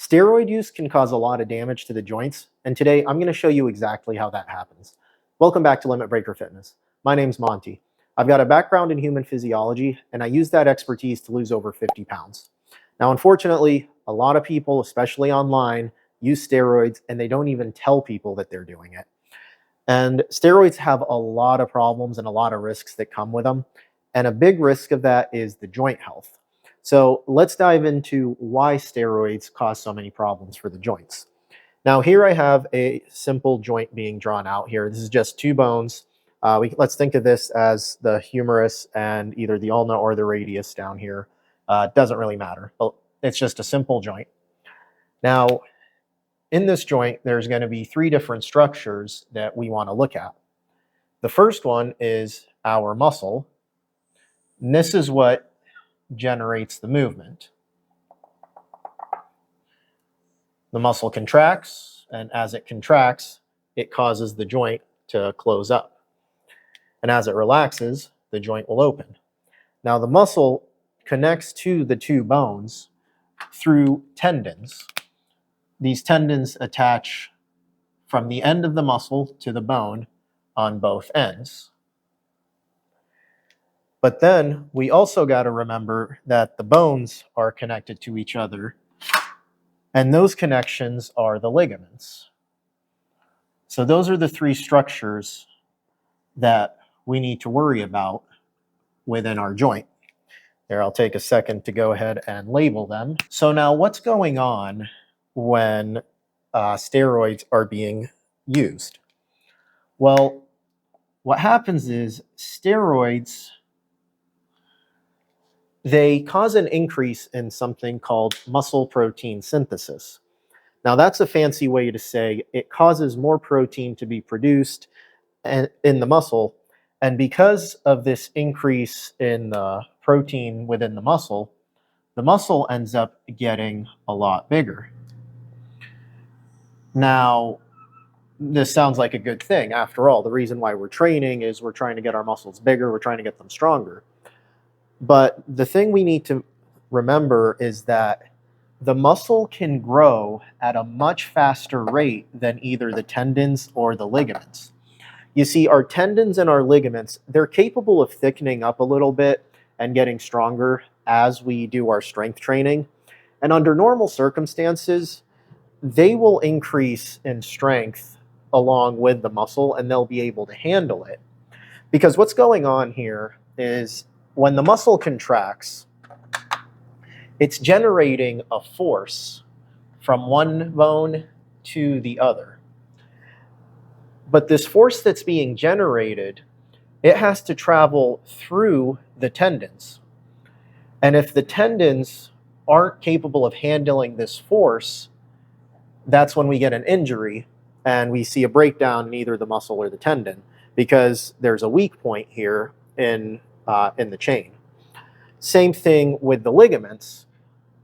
Steroid use can cause a lot of damage to the joints, and today I'm going to show you exactly how that happens. Welcome back to Limit Breaker Fitness. My name's Monty. I've got a background in human physiology, and I use that expertise to lose over 50 pounds. Now, unfortunately, a lot of people, especially online, use steroids, and they don't even tell people that they're doing it. And steroids have a lot of problems and a lot of risks that come with them, and a big risk of that is the joint health. So let's dive into why steroids cause so many problems for the joints. Now here I have a simple joint being drawn out here. This is just two bones. Let's think of this as the humerus and either the ulna or the radius down here. Doesn't really matter. It's just a simple joint. Now in this joint, there's going to be three different structures that we want to look at. The first one is our muscle. And this is what generates the movement. The muscle contracts, and as it contracts, it causes the joint to close up. And as it relaxes, the joint will open. Now the muscle connects to the two bones through tendons. These tendons attach from the end of the muscle to the bone on both ends. But then we also got to remember that the bones are connected to each other, and those connections are the ligaments. So those are the three structures that we need to worry about within our joint. There, I'll take a second to go ahead and label them. So now what's going on when steroids are being used? Well, what happens is steroids, they cause an increase in something called muscle protein synthesis. Now that's a fancy way to say it causes more protein to be produced in the muscle, and because of this increase in the protein within the muscle ends up getting a lot bigger. Now, this sounds like a good thing. After all, the reason why we're training is we're trying to get our muscles bigger, we're trying to get them stronger. But the thing we need to remember is that the muscle can grow at a much faster rate than either the tendons or the ligaments. You see, our tendons and our ligaments, they're capable of thickening up a little bit and getting stronger as we do our strength training. And under normal circumstances, they will increase in strength along with the muscle, and they'll be able to handle it. Because what's going on here is when the muscle contracts, it's generating a force from one bone to the other. But this force that's being generated, it has to travel through the tendons. And if the tendons aren't capable of handling this force, that's when we get an injury and we see a breakdown in either the muscle or the tendon, because there's a weak point here in the chain. Same thing with the ligaments.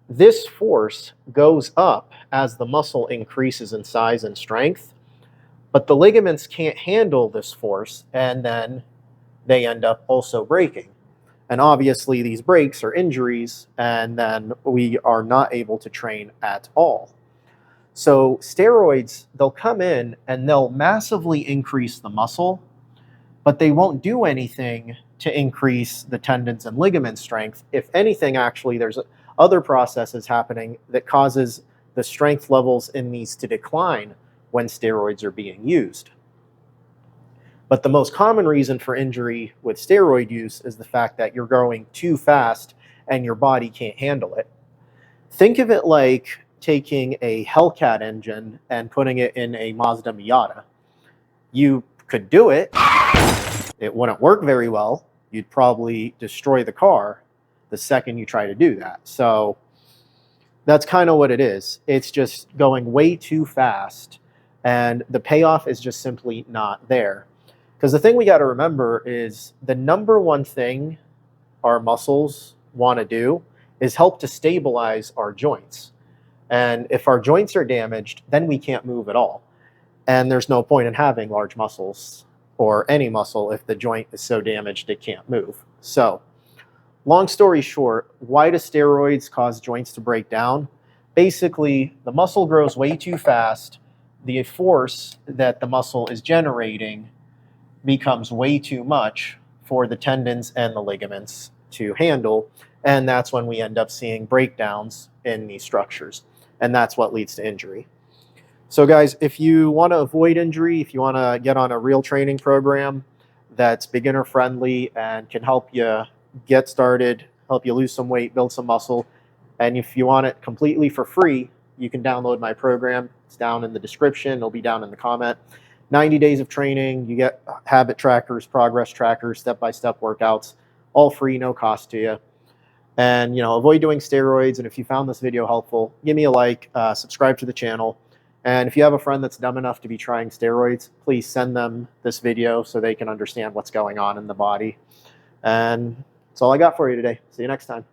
This force goes up as the muscle increases in size and strength, but the ligaments can't handle this force, and then they end up also breaking. And obviously these breaks are injuries, and then we are not able to train at all. So steroids, they'll come in and they'll massively increase the muscle, but they won't do anything to increase the tendons and ligament strength. If anything, actually, there's other processes happening that causes the strength levels in these to decline when steroids are being used. But the most common reason for injury with steroid use is the fact that you're growing too fast and your body can't handle it. Think of it like taking a Hellcat engine and putting it in a Mazda Miata. You could do it. It wouldn't work very well. You'd probably destroy the car the second you try to do that. So that's kind of what it is. It's just going way too fast, and the payoff is just simply not there. Because the thing we got to remember is the number one thing our muscles want to do is help to stabilize our joints. And if our joints are damaged, then we can't move at all. And there's no point in having large muscles or any muscle if the joint is so damaged it can't move. So, long story short, why do steroids cause joints to break down? basically the muscle grows way too fast. The force that the muscle is generating becomes way too much for the tendons and the ligaments to handle. And that's when we end up seeing breakdowns in these structures. And that's what leads to injury. So guys, if you want to avoid injury, if you want to get on a real training program that's beginner friendly and can help you get started, help you lose some weight, build some muscle, and if you want it completely for free, you can download my program. It's down in the description. It'll be down in the comment. 90 days of training. You get habit trackers, progress trackers, step-by-step workouts, all free, no cost to you. And, avoid doing steroids. And if you found this video helpful, give me a like, subscribe to the channel. And if you have a friend that's dumb enough to be trying steroids, please send them this video so they can understand what's going on in the body. And that's all I got for you today. See you next time.